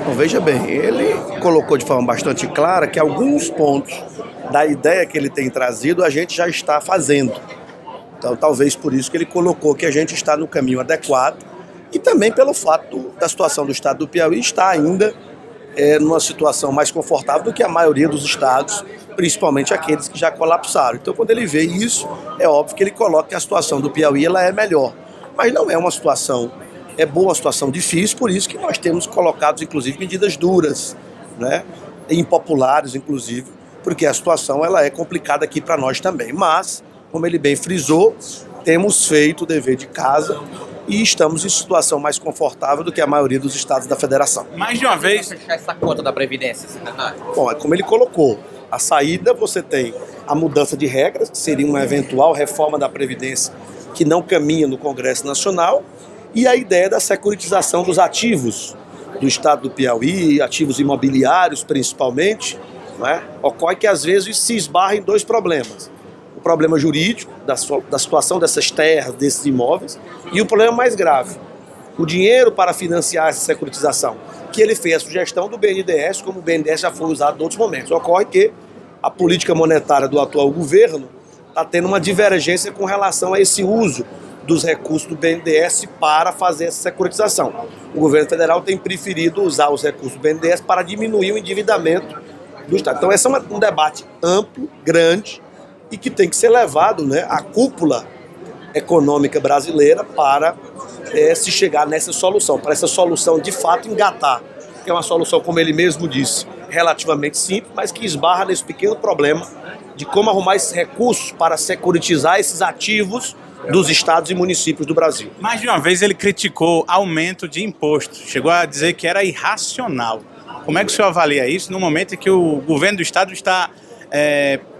Bom, veja bem, ele colocou de forma bastante clara que alguns pontos da ideia que ele tem trazido a gente já está fazendo. Então, talvez por isso que ele colocou que a gente está no caminho adequado e também pelo fato da situação do estado do Piauí estar ainda numa situação mais confortável do que a maioria dos estados, principalmente aqueles que já colapsaram. Então, quando ele vê isso, é óbvio que ele coloca que a situação do Piauí ela é melhor. Mas não é uma situação, é boa, uma situação difícil, por isso que nós temos colocado, inclusive, medidas duras, né? Impopulares, inclusive, porque a situação ela é complicada aqui para nós também. Mas, como ele bem frisou, temos feito o dever de casa e estamos em situação mais confortável do que a maioria dos estados da federação. Mais de uma vez... fechar essa conta da Previdência, secretário? Bom, é como ele colocou, a saída você tem a mudança de regras, que seria uma eventual reforma da Previdência que não caminha no Congresso Nacional, e a ideia da securitização dos ativos do estado do Piauí, ativos imobiliários principalmente, não é? Ocorre que às vezes se esbarra em dois problemas. O problema jurídico, da situação dessas terras, desses imóveis, e o problema mais grave, o dinheiro para financiar essa securitização, que ele fez a sugestão do BNDES, como o BNDES já foi usado em outros momentos. Ocorre que a política monetária do atual governo está tendo uma divergência com relação a esse uso dos recursos do BNDES para fazer essa securitização. O governo federal tem preferido usar os recursos do BNDES para diminuir o endividamento do Estado. Então esse é um debate amplo, grande, e que tem que ser levado, né, à cúpula econômica brasileira para se chegar nessa solução, para essa solução de fato engatar, que é uma solução, como ele mesmo disse, relativamente simples, mas que esbarra nesse pequeno problema de como arrumar esses recursos para securitizar esses ativos dos estados e municípios do Brasil. Mais de uma vez ele criticou aumento de imposto, chegou a dizer que era irracional. Como é que o senhor avalia isso no momento em que o governo do estado está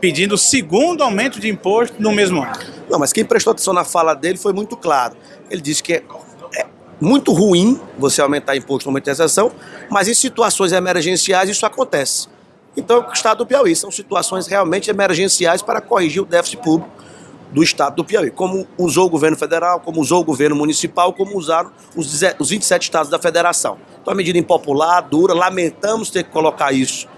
pedindo o segundo aumento de imposto no mesmo ano? Não, mas quem prestou atenção na fala dele foi muito claro. Ele disse que é muito ruim você aumentar imposto no momento de recessão, mas em situações emergenciais isso acontece. Então, o estado do Piauí são situações realmente emergenciais para corrigir o déficit público do estado do Piauí, como usou o governo federal, como usou o governo municipal, como usaram os 27 estados da federação. Então, a medida impopular, dura, lamentamos ter que colocar isso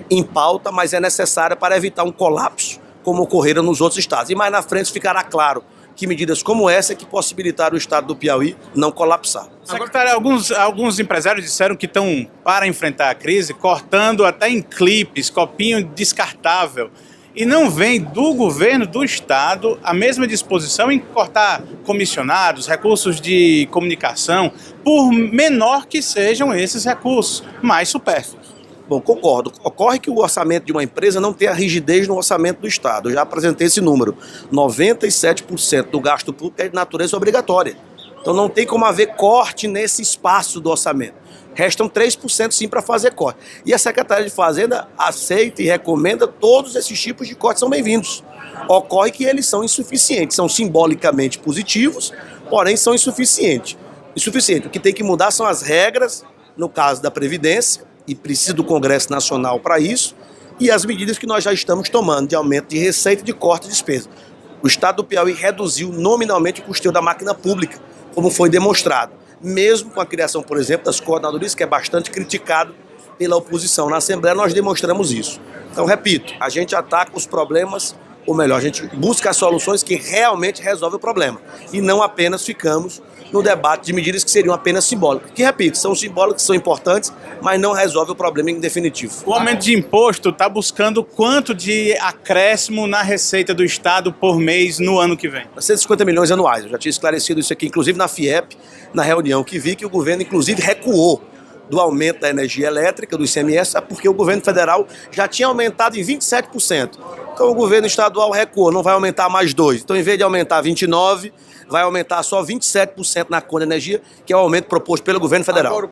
em pauta, mas é necessária para evitar um colapso, como ocorreram nos outros estados. E mais na frente ficará claro que medidas como essa que possibilitaram o estado do Piauí não colapsar. Secretário, alguns empresários disseram que estão, para enfrentar a crise, cortando até em clipes, copinho descartável. E não vem do governo do estado a mesma disposição em cortar comissionados, recursos de comunicação, por menor que sejam esses recursos, mais supérfluos. Bom, concordo. Ocorre que o orçamento de uma empresa não tem a rigidez no orçamento do Estado. Eu já apresentei esse número. 97% do gasto público é de natureza obrigatória. Então não tem como haver corte nesse espaço do orçamento. Restam 3% sim para fazer corte. E a Secretaria de Fazenda aceita e recomenda todos esses tipos de cortes, são bem-vindos. Ocorre que eles são insuficientes, são simbolicamente positivos, porém são insuficientes. O que tem que mudar são as regras, no caso da Previdência, e precisa do Congresso Nacional para isso, e as medidas que nós já estamos tomando de aumento de receita e de corte de despesa. O estado do Piauí reduziu nominalmente o custeio da máquina pública, como foi demonstrado, mesmo com a criação, por exemplo, das coordenadorias, que é bastante criticado pela oposição. Na Assembleia nós demonstramos isso. Então, repito, a gente ataca os problemas, ou melhor, a gente busca as soluções que realmente resolvem o problema, e não apenas ficamos no debate de medidas que seriam apenas simbólicas. Que, repito, são simbólicas, são importantes, mas não resolve o problema em definitivo. O aumento de imposto está buscando quanto de acréscimo na receita do Estado por mês no ano que vem? 150 milhões anuais. Eu já tinha esclarecido isso aqui, inclusive na FIEP, na reunião que vi, que o governo, inclusive, recuou do aumento da energia elétrica, do ICMS, porque o governo federal já tinha aumentado em 27%. Então o governo estadual recuou, não vai aumentar mais 2%. Então, em vez de aumentar 29%, vai aumentar só 27% na conta de energia, que é o aumento proposto pelo governo federal.